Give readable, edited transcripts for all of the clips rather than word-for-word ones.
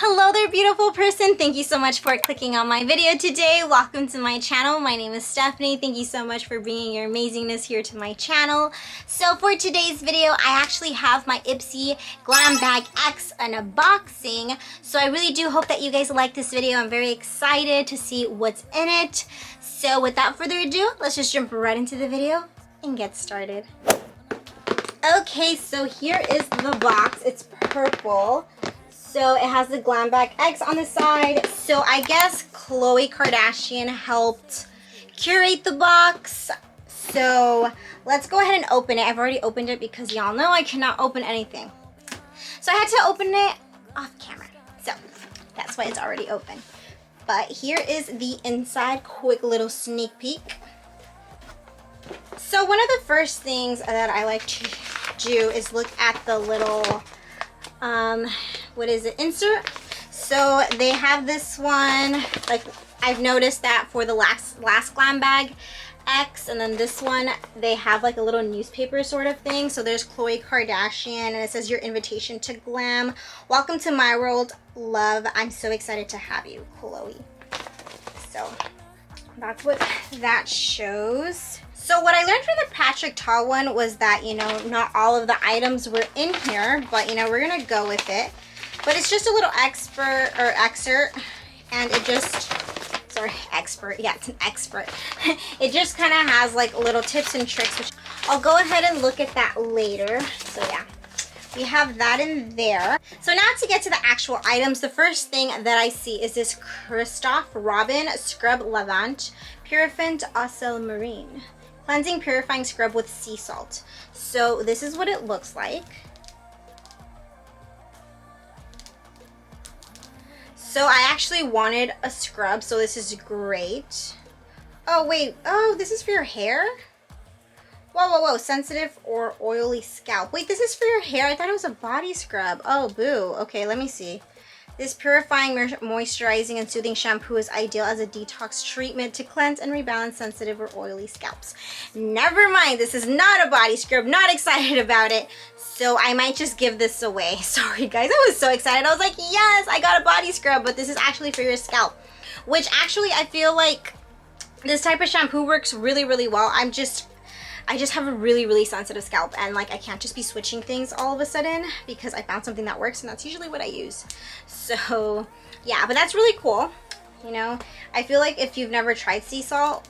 Hello there, beautiful person. Thank you so much for clicking on my video today. Welcome to my channel. My name is Stephanie. Thank you so much for bringing your amazingness here to my channel. So for today's video, I actually have my IPSY Glam Bag X unboxing. So I really do hope that you guys like this video. I'm very excited to see what's in it. So without further ado, let's just jump right into the video and get started. Okay, so here is the box. It's purple. So it has the Glam Bag X on the side. So I guess KHLOE Kardashian helped curate the box. So let's go ahead and open it. I've already opened it because y'all know I cannot open anything. So I had to open it off camera. So that's why it's already open. But here is the inside, quick little sneak peek. So one of the first things that I like to do is look at the little what is it, insert. So they have this one, like I've noticed that for the last Glam Bag X, and then this one they have like a little newspaper sort of thing. So there's KHLOE Kardashian and it says your invitation to glam. Welcome to my world, love. I'm so excited to have you, KHLOE. So that's what that shows. So what I learned from the Patrick Ta one was that, you know, not all of the items were in here, but you know, we're gonna go with it. But it's just a little excerpt, and it just, sorry, expert, yeah, it's an expert. It just kind of has like little tips and tricks, which I'll go ahead and look at that later. So yeah, we have that in there. So now to get to the actual items, the first thing that I see is this Christophe Robin Scrub Lavant Purifiant Ocel Marine. Cleansing purifying scrub with sea salt. So this is what it looks like. So I actually wanted a scrub, so this is great. Oh wait, oh, this is for your hair? Whoa, whoa, whoa, sensitive or oily scalp. Wait, this is for your hair? I thought it was a body scrub. Oh, boo. Okay, let me see. This purifying, moisturizing, and soothing shampoo is ideal as a detox treatment to cleanse and rebalance sensitive or oily scalps. Never mind, this is not a body scrub. Not excited about it. So I might just give this away. Sorry guys, I was so excited. I was like, yes, I got a body scrub, but this is actually for your scalp. Which actually I feel like this type of shampoo works really, really well. I just have a really, really sensitive scalp, and like I can't just be switching things all of a sudden because I found something that works, and that's usually what I use. So yeah, but that's really cool. You know, I feel like if you've never tried sea salt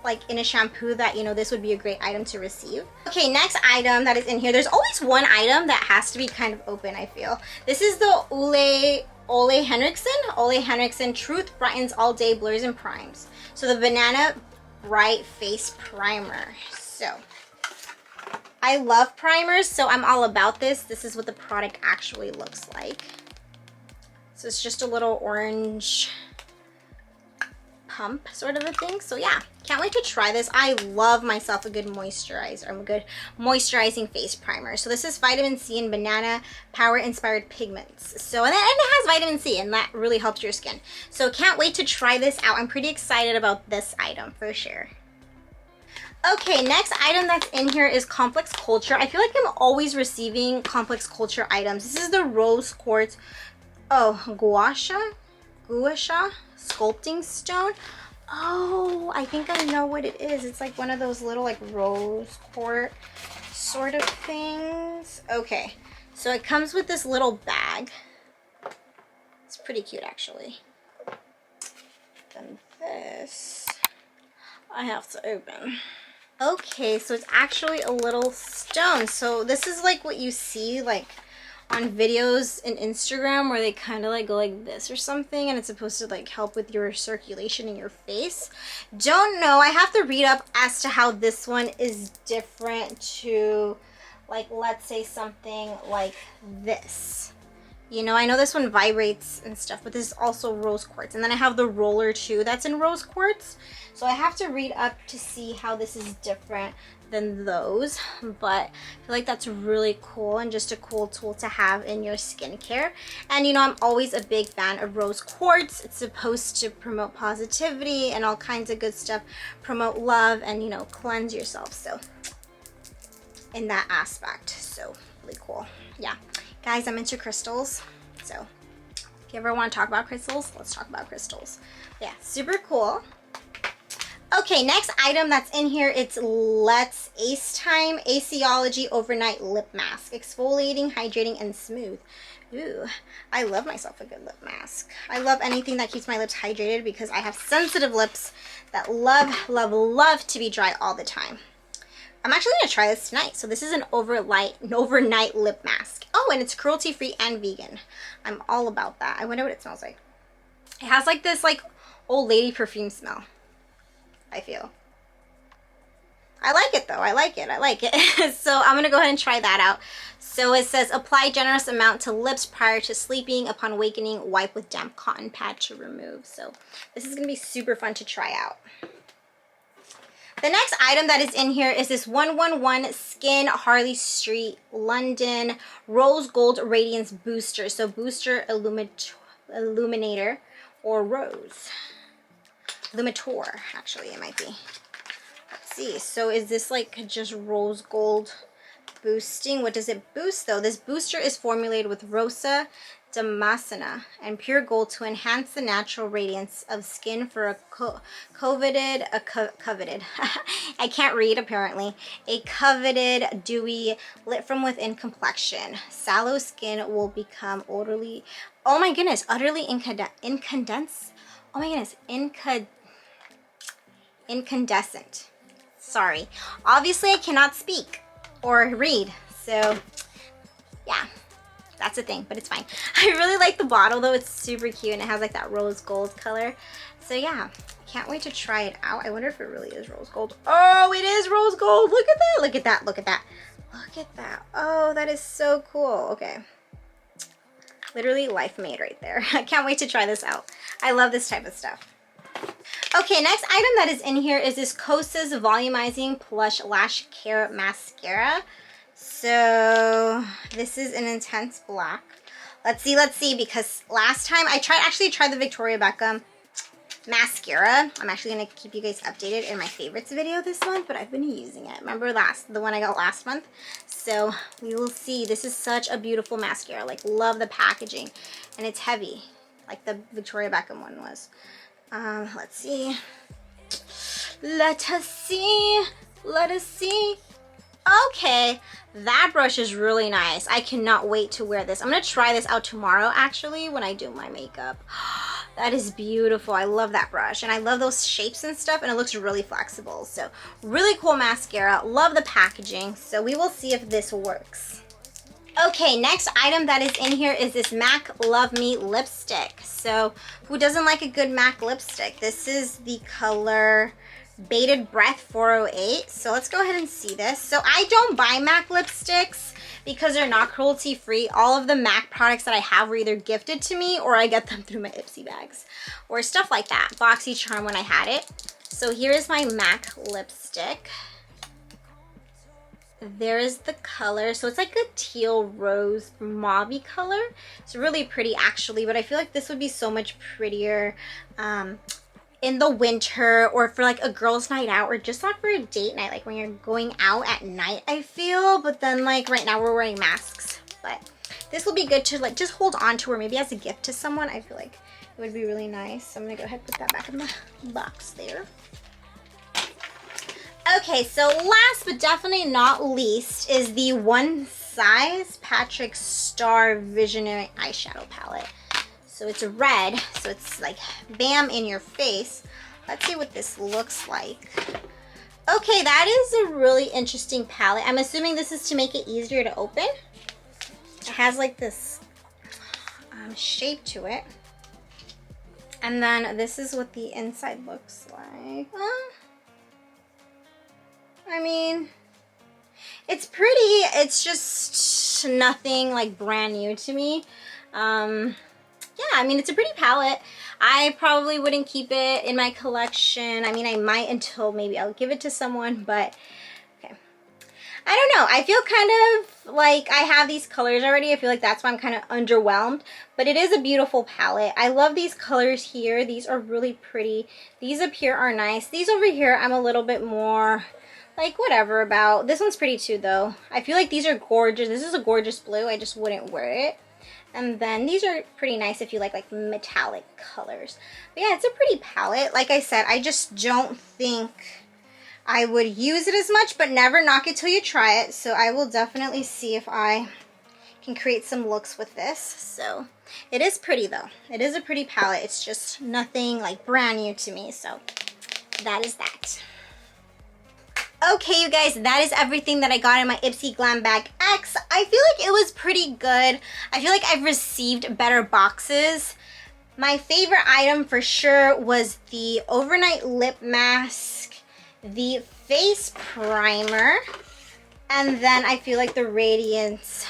like in a shampoo, that, you know, this would be a great item to receive. Okay, next item that is in here, there's always one item that has to be kind of open, I feel. This is the Ole Henriksen Truth Brightens All Day Blurs and Primes. So the Banana Bright Face Primer. So I love primers, so I'm all about this. This is what the product actually looks like. So it's just a little orange pump sort of a thing. So yeah, can't wait to try this. I love myself a good moisturizer, a good moisturizing face primer. So this is vitamin C and banana power inspired pigments. So and it has vitamin C, and that really helps your skin. So can't wait to try this out. I'm pretty excited about this item for sure. Okay, next item that's in here is Complex Culture. I feel like I'm always receiving Complex Culture items. This is the Rose Quartz, gua sha sculpting stone. Oh, I think I know what it is. It's like one of those little like rose quartz sort of things. Okay, so it comes with this little bag. It's pretty cute actually. Then this I have to open. Okay, so it's actually a little stone. So this is like what you see like on videos in Instagram where they kind of like go like this or something, and it's supposed to like help with your circulation in your face. Don't know, I have to read up as to how this one is different to like, let's say something like this. You know, I know this one vibrates and stuff, but this is also rose quartz. And then I have the roller too that's in rose quartz. So I have to read up to see how this is different than those. But I feel like that's really cool and just a cool tool to have in your skincare. And you know, I'm always a big fan of rose quartz. It's supposed to promote positivity and all kinds of good stuff. Promote love and, you know, cleanse yourself. So in that aspect, so really cool. Yeah. Guys, I'm into crystals, so If you ever want to talk about crystals, let's talk about crystals. Yeah, super cool. Okay, next item that's in here, it's Let's Ace Time Aceology Overnight Lip Mask. Exfoliating, hydrating, and smooth. Ooh, I love myself a good lip mask. I love anything that keeps my lips hydrated because I have sensitive lips that love to be dry all the time. I'm actually going to try this tonight. So this is an overnight lip mask. Oh, and it's cruelty-free and vegan. I'm all about that. I wonder what it smells like. It has like this like old lady perfume smell, I feel. I like it though. I like it. So I'm going to go ahead and try that out. So it says apply generous amount to lips prior to sleeping. Upon awakening, wipe with damp cotton pad to remove. So this is going to be super fun to try out. The next item that is in here is this 111 Skin Harley Street London Rose Gold Radiance Booster. So Booster Illuminator or Rose. Illuminator, actually, it might be. Let's see. So is this like just rose gold boosting? What does it boost though? This booster is formulated with Rosa Damascena and pure gold to enhance the natural radiance of skin for a coveted I can't read apparently, a coveted dewy lit from within complexion. Sallow skin will become utterly, oh my goodness, utterly incandescent. Sorry, obviously I cannot speak or read, so yeah, that's a thing, but it's fine. I really like the bottle though. It's super cute and it has like that rose gold color. So yeah, can't wait to try it out. I wonder if it really is rose gold. Oh, it is rose gold. Look at that. Look at that. Look at that. Look at that. Oh, that is so cool. Okay. Literally life made right there. I can't wait to try this out. I love this type of stuff. Okay, next item that is in here is this Kosas Volumizing Plush Lash Care Mascara. So this is an intense black. Let's see, because last time I actually tried the Victoria Beckham mascara. I'm actually going to keep you guys updated in my favorites video this month, but I've been using it. Remember the one I got last month? So we will see. This is such a beautiful mascara. Like, love the packaging. And it's heavy, like the Victoria Beckham one was. Let's see. Let us see. Let us see. Okay, that brush is really nice. I cannot wait to wear this. I'm going to try this out tomorrow, actually, when I do my makeup. That is beautiful. I love that brush. And I love those shapes and stuff, and it looks really flexible. So, really cool mascara. Love the packaging. So, we will see if this works. Okay, next item that is in here is this MAC Love Me lipstick. So, who doesn't like a good MAC lipstick? This is the color Bated Breath 408. So let's go ahead and see this. So I don't buy MAC lipsticks because they're not cruelty free. All of the MAC products that I have were either gifted to me or I get them through my IPSY bags or stuff like that. BoxyCharm when I had it. So here's my MAC lipstick. There's the color. So it's like a teal rose mauve color. It's really pretty actually, but I feel like this would be so much prettier in the winter or for like a girls' night out or just like for a date night, like when you're going out at night, I feel. But then like right now we're wearing masks, but this will be good to like just hold on to or maybe as a gift to someone. I feel like it would be really nice. So I'm gonna go ahead and put that back in the box there. Okay, so last but definitely not least is the One Size Patrick Star Visionary Eyeshadow Palette. So it's red, so it's like bam in your face. Let's see what this looks like. Okay, that is a really interesting palette. I'm assuming this is to make it easier to open. It has like this shape to it. And then this is what the inside looks like. I mean, it's pretty. It's just nothing like brand new to me. Yeah, I mean, it's a pretty palette. I probably wouldn't keep it in my collection. I mean, I might until maybe I'll give it to someone, but okay. I don't know. I feel kind of like I have these colors already. I feel like that's why I'm kind of underwhelmed, but it is a beautiful palette. I love these colors here. These are really pretty. These up here are nice. These over here, I'm a little bit more like whatever about. This one's pretty too, though. I feel like these are gorgeous. This is a gorgeous blue. I just wouldn't wear it. And then these are pretty nice if you like metallic colors. But yeah, it's a pretty palette. Like I said, I just don't think I would use it as much, but never knock it till you try it. So I will definitely see if I can create some looks with this. So it is pretty though. It is a pretty palette. It's just nothing like brand new to me. So that is that. Okay, you guys, that is everything that I got in my IPSY Glam Bag X. I feel like it was pretty good. I feel like I've received better boxes. My favorite item for sure was the overnight lip mask, the face primer, and then I feel like the radiance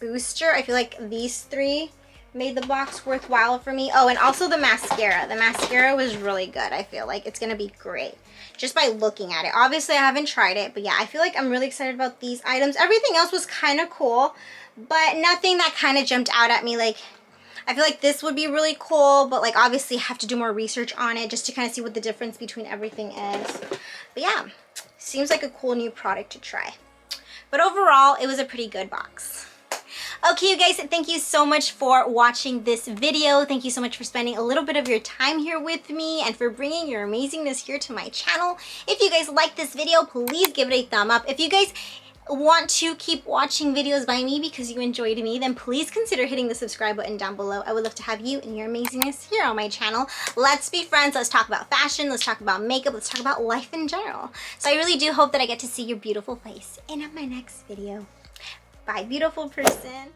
booster. I feel like these three made the box worthwhile for me. Oh, and also the mascara. The mascara was really good. I feel like it's gonna be great just by looking at it. Obviously, I haven't tried it, but yeah, I feel like I'm really excited about these items. Everything else was kind of cool, but nothing that kind of jumped out at me. Like, I feel like this would be really cool, but like obviously I have to do more research on it just to kind of see what the difference between everything is. But yeah, seems like a cool new product to try. But overall, it was a pretty good box. Okay, you guys, thank you so much for watching this video. Thank you so much for spending a little bit of your time here with me and for bringing your amazingness here to my channel. If you guys like this video, please give it a thumb up. If you guys want to keep watching videos by me because you enjoyed me, then please consider hitting the subscribe button down below. I would love to have you and your amazingness here on my channel. Let's be friends. Let's talk about fashion. Let's talk about makeup. Let's talk about life in general. So I really do hope that I get to see your beautiful face in my next video. Bye, beautiful person.